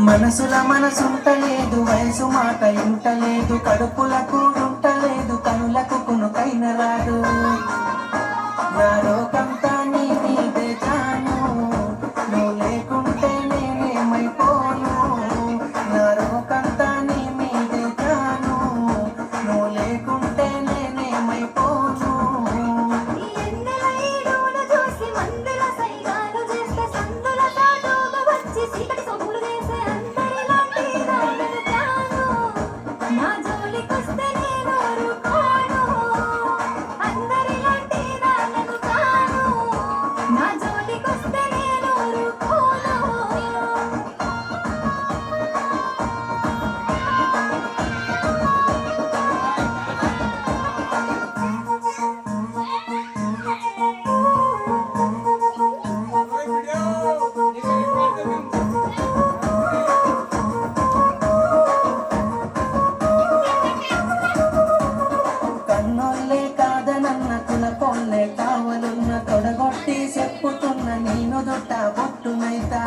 మనసుల మనసుంటలేదు, వయసు మాట ఇంటలేదు, కడుపుల కూడుంటలేదు, కనులకు కునుకైన రాదు. నా లోకంతా నీ నీదే జాను, నువ్వు లేకుంటే నేనేమైపోను. నా లోకంతా నీ మీదే జాను, నువ్వు లేకుంటే నేనేమైపోను. కొల్లే కావలున్న తొడగొట్టి చెప్పుతున్న నేను దొట్ట బొట్టునైతా.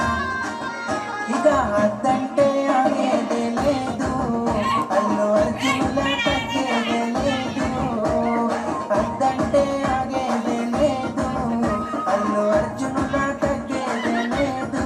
ఇక అద్దంటే ఆగేదే లేదు, అల్లు అర్జునుల తగ్గేదే లేదు. అద్దంటే ఆగేదే లేదు, అల్లు అర్జునుల తగ్గేదే లేదు.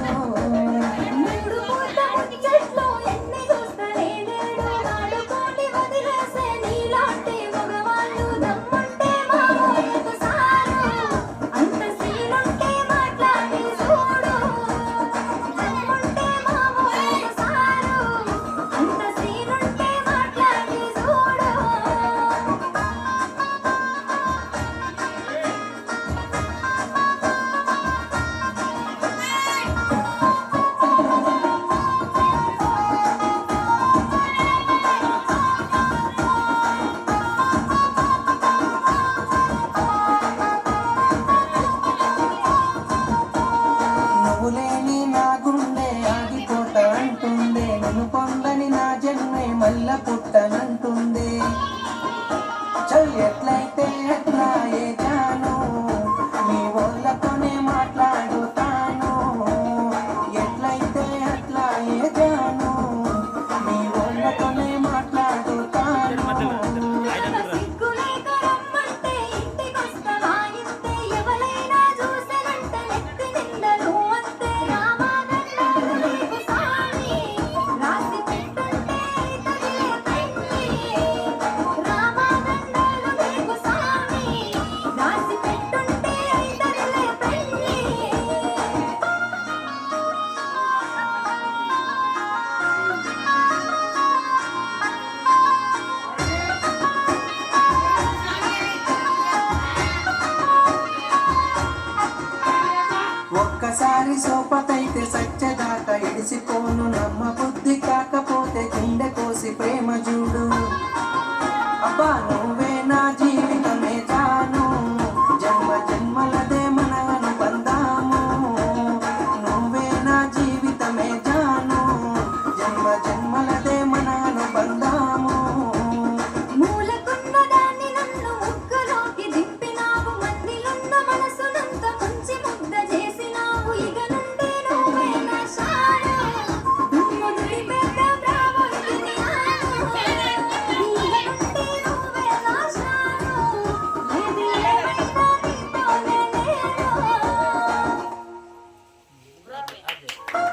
లేని నా గుండె ఆగిపోతా అంటుందే, నన్ను పొందని నా జన్మే మళ్ళా పుట్టనంటుందే. చల్ ఎట్లయితే అట్లా ఏ జాను, నీ వాళ్ళతోనే మాట్లాడుతాను. ఎట్లయితే అట్లా ఏ జాను, నీ వాళ్ళతోనే మాట్లాడుతాను. ఒక్కసారి సోపతైతే సచ్చదాకా ఎడిసిపోను, నమ్మ బుద్ధి కాకపోతే గుండె కోసి ప్రేమ చూడు. అబ్బా నువ్వే